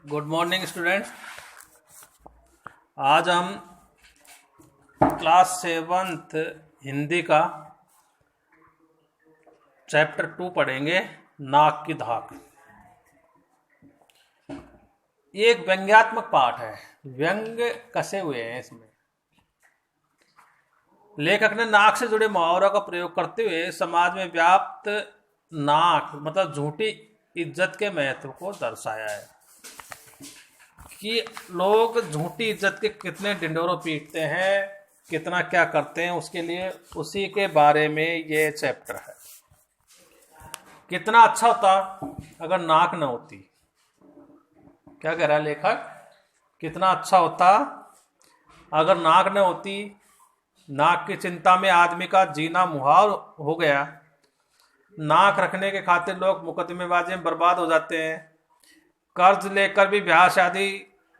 Good morning students. आज हम class 7th Hindi का चैप्टर 2 पढ़ेंगे, नाक की धाक। ये एक व्यंग्यात्मक पाठ है, व्यंग्य कसे हुए हैं इसमें। लेखक ने नाक से जुड़े मुहावरों का प्रयोग करते हुए समाज में व्याप्त नाक मतलब झूठी इज्जत के महत्व को दर्शाया है कि लोग झूठी इज्जत के कितने डिंडोरों पीटते हैं, कितना क्या करते हैं उसके लिए, उसी के बारे में ये चैप्टर है। कितना अच्छा होता अगर नाक न होती। क्या कह रहा है लेखक? कितना अच्छा होता अगर नाक न होती। नाक की चिंता में आदमी का जीना मुहाल हो गया। नाक रखने के खातिर लोग मुकदमेबाजी में बर्बाद हो जाते हैं। कर्ज लेकर भी ब्याह शादी,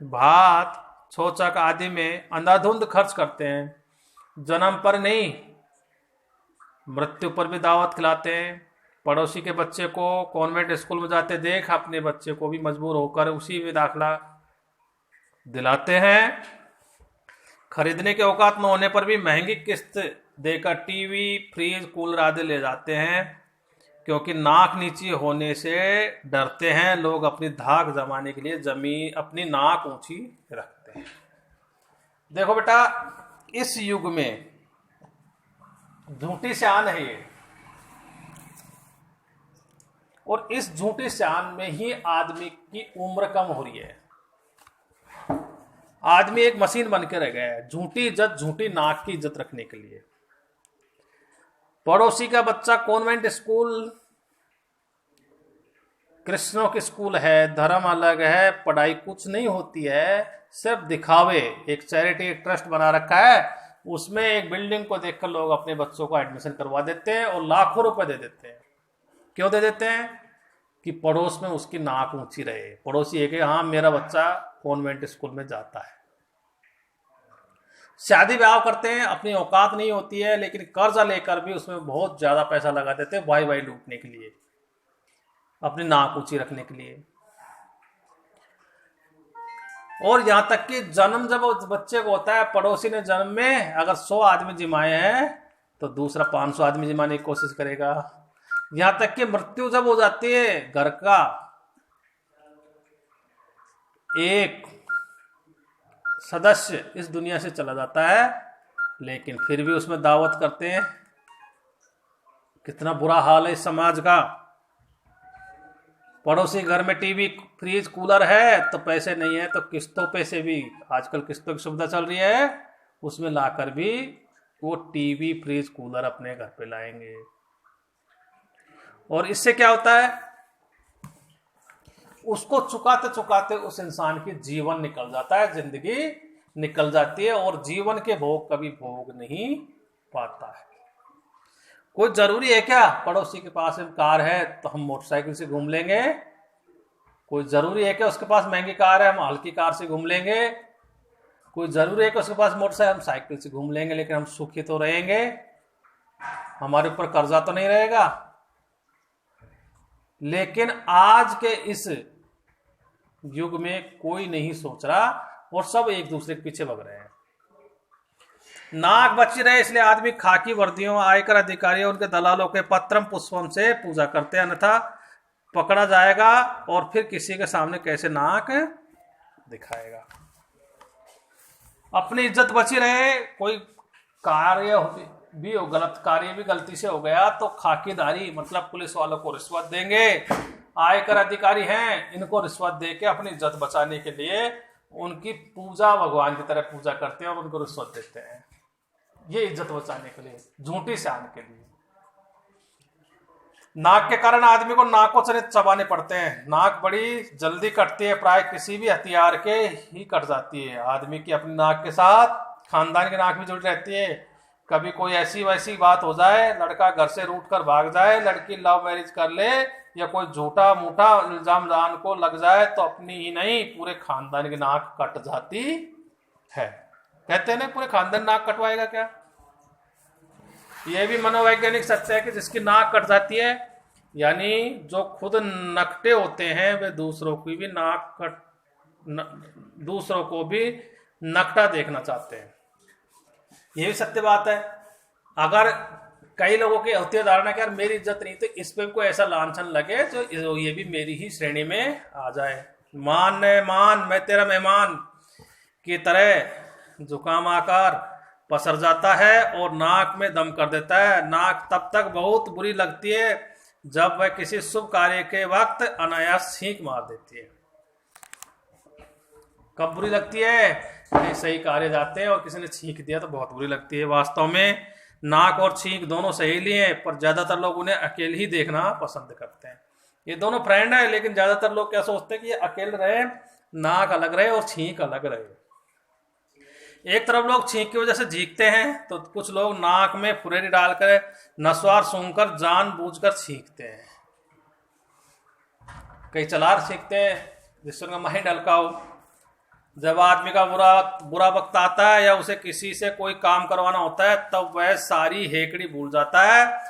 भात, छौचक आदि में अंधाधुंध खर्च करते हैं। जन्म पर नहीं, मृत्यु पर भी दावत खिलाते हैं। पड़ोसी के बच्चे को कॉन्वेंट स्कूल में जाते देख अपने बच्चे को भी मजबूर होकर उसी में दाखिला दिलाते हैं। खरीदने के औकात न होने पर भी महंगी किस्त देकर टीवी, फ्रिज, कूलर आदि ले जाते हैं, क्योंकि नाक नीची होने से डरते हैं। लोग अपनी धाक जमाने के लिए अपनी नाक ऊंची रखते हैं। देखो बेटा, इस युग में झूठी शान है ये, और इस झूठी शान में ही आदमी की उम्र कम हो रही है। आदमी एक मशीन बन के रह गया है झूठी इज्जत, झूठी नाक की इज्जत रखने के लिए। पड़ोसी का बच्चा कॉन्वेंट स्कूल, कृष्णों के स्कूल है, धर्म अलग है, पढ़ाई कुछ नहीं होती है, सिर्फ दिखावे। एक चैरिटी ट्रस्ट बना रखा है, उसमें एक बिल्डिंग को देखकर लोग अपने बच्चों को एडमिशन करवा देते हैं और लाखों रुपए दे देते हैं। क्यों दे देते हैं? कि पड़ोस में उसकी नाक ऊंची रहे। पड़ोसी है कि हाँ मेरा बच्चा कॉन्वेंट स्कूल में जाता है। शादी ब्याह करते हैं, अपनी औकात नहीं होती है, लेकिन कर्जा लेकर भी उसमें बहुत ज्यादा पैसा लगा देते हैं भाई लूटने के लिए, अपनी नाक ऊंची रखने के लिए। और यहां तक कि जन्म जब बच्चे को होता है, पड़ोसी ने जन्म में अगर 100 आदमी जिमाए हैं तो दूसरा 500 आदमी जिमाने की कोशिश करेगा। यहां तक कि मृत्यु जब हो जाती है, घर का एक सदस्य इस दुनिया से चला जाता है, लेकिन फिर भी उसमें दावत करते हैं। कितना बुरा हाल है इस समाज का। पड़ोसी घर में टीवी, फ्रिज, कूलर है तो पैसे नहीं है तो किस्तों पे से भी, आजकल किस्तों की सुविधा चल रही है, उसमें लाकर भी वो टीवी, फ्रिज, कूलर अपने घर पे लाएंगे। और इससे क्या होता है? उसको चुकाते चुकाते उस इंसान की जीवन निकल जाता है, जिंदगी निकल जाती है, और जीवन के भोग कभी भोग नहीं पाता है। कोई जरूरी है क्या पड़ोसी के पास कार है तो हम मोटरसाइकिल से घूम लेंगे? कोई जरूरी है क्या उसके पास महंगी कार है हम हल्की कार से घूम लेंगे? कोई जरूरी है कि उसके पास मोटरसाइकिल, हम साइकिल से घूम लेंगे, लेकिन हम सुखी तो रहेंगे? हमारे ऊपर कर्जा तो नहीं रहेगा? लेकिन आज के इस युग में कोई नहीं सोच रहा और सब एक दूसरे के पीछे भग रहे हैं। नाक बची रहे इसलिए आदमी खाकी वर्दियों, आयकर अधिकारियों, उनके दलालों के पत्रम पुष्पम से पूजा करते हैं, अन्यथा पकड़ा जाएगा और फिर किसी के सामने कैसे नाक दिखाएगा। अपनी इज्जत बची रहे, कोई कार्य भी हो, गलत कार्य भी गलती से हो गया तो खाकीदारी मतलब पुलिस वालों को रिश्वत देंगे। आयकर अधिकारी हैं, इनको रिश्वत देके अपनी इज्जत बचाने के लिए उनकी पूजा भगवान की तरह पूजा करते हैं और उनको रिश्वत देते हैं, ये इज्जत बचाने के लिए, झूठी शान के लिए। नाक के कारण आदमी को नाकों से चबाने पड़ते हैं। नाक बड़ी जल्दी कटती है, प्राय किसी भी हथियार के ही कट जाती है। आदमी की अपनी नाक के साथ खानदान की नाक भी जुड़ी रहती है। कभी कोई ऐसी वैसी बात हो जाए, लड़का घर से रूठ कर भाग जाए, लड़की लव मैरिज कर ले, या कोई झूठा मूठा इल्जाम जान को लग जाए तो अपनी ही नहीं पूरे खानदान की नाक कट जाती है। कहते हैं ना, पूरे खानदान नाक कटवाएगा क्या? यह भी मनोवैज्ञानिक सत्य है कि जिसकी नाक कट जाती है, यानी जो खुद नकटे होते हैं वे दूसरों की भी नाक दूसरों को भी नकटा देखना चाहते हैं। ये भी सत्य बात है। अगर कई लोगों की होती है धारणा कि यार मेरी इज्जत नहीं, तो इस पे कोई ऐसा लांछन लगे जो ये भी मेरी ही श्रेणी में आ जाए। मान ने मान, मैं तेरा मेहमान की तरह जुकाम आकर पसर जाता है और नाक में दम कर देता है। नाक तब तक बहुत बुरी लगती है जब वह किसी शुभ कार्य के वक्त अनायास छींक मार देती है। कब बुरी लगती है? कहीं सही कार्य जाते हैं और किसी ने छींक दिया तो बहुत बुरी लगती है। वास्तव में नाक और छींक दोनों सहेली हैं, पर ज्यादातर लोग उन्हें अकेले ही देखना पसंद करते हैं। ये दोनों फ्रेंड है, लेकिन ज्यादातर लोग क्या सोचते हैं कि ये अकेले रहे, नाक अलग रहे और छींक अलग रहे। एक तरफ लोग छींक की वजह से झींकते हैं, तो कुछ लोग नाक में फुरेरी डालकर नस्वार सूंघकर जानबूझकर छींकते हैं। कई चलार छींकते हैं जिससे उनका माइंड हल्का हो। जब आदमी का बुरा वक्त आता है या उसे किसी से कोई काम करवाना होता है, तब वह सारी हेकड़ी भूल जाता है।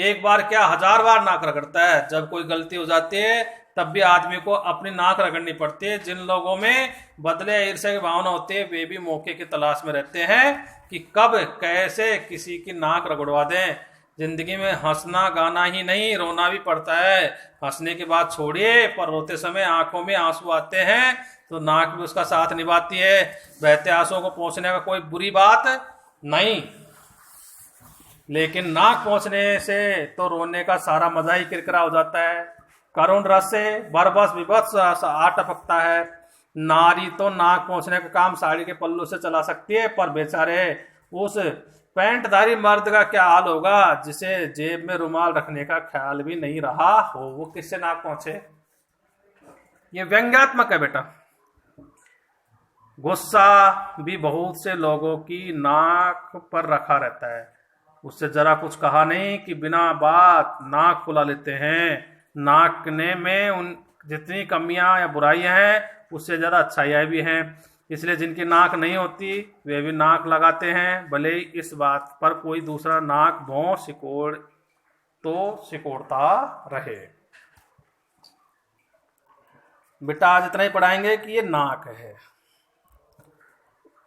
एक बार क्या 1000 बार नाक रगड़ता है। जब कोई गलती हो जाती है तब भी आदमी को अपनी नाक रगड़नी पड़ती है। जिन लोगों में बदले ईर्ष्या की भावना होती है, वे भी मौके की तलाश में रहते हैं कि कब कैसे किसी की नाक रगड़वा दें। जिंदगी में हंसना गाना ही नहीं, रोना भी पड़ता है। हंसने की बात छोड़िए, पर रोते समय आंखों में आंसू आते हैं तो नाक भी उसका साथ निभाती है। बहते आंसुओं को पोंछने का कोई बुरी बात नहीं, लेकिन नाक पोंछने से तो रोने का सारा मजा ही किरकिरा हो जाता है। करुण रस से बरबस विभत्स आ टपकता है। नारी तो नाक पोंछने का काम साड़ी के पल्लू से चला सकती है, पर बेचारे उस पैंटधारी मर्द का क्या हाल होगा जिसे जेब में रुमाल रखने का ख्याल भी नहीं रहा हो। वो किससे नाक पोंछे? ये व्यंग्यात्मक है बेटा। गुस्सा भी बहुत से लोगों की नाक पर रखा रहता है। उससे जरा कुछ कहा नहीं कि बिना बात नाक फुला लेते हैं। नाकने में उन जितनी कमियां या बुराइयां हैं, उससे ज़्यादा अच्छाइयाँ भी हैं। इसलिए जिनकी नाक नहीं होती वे भी नाक लगाते हैं, भले ही इस बात पर कोई दूसरा नाक भौं सिकोड़ता रहे। बेटा आज इतना ही पढ़ाएंगे कि ये नाक है।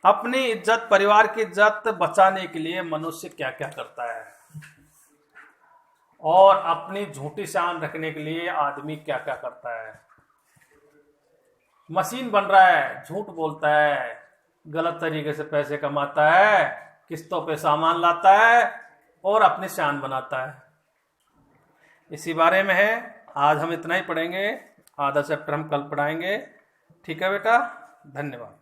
अपनी इज्जत, परिवार की इज्जत बचाने के लिए मनुष्य क्या क्या करता है, और अपनी झूठी शान रखने के लिए आदमी क्या क्या करता है। मशीन बन रहा है, झूठ बोलता है, गलत तरीके से पैसे कमाता है, किस्तों पे सामान लाता है और अपनी शान बनाता है। इसी बारे में है। आज हम इतना ही पढ़ेंगे, आधा चैप्टर हम कल पढ़ाएंगे। ठीक है बेटा, धन्यवाद।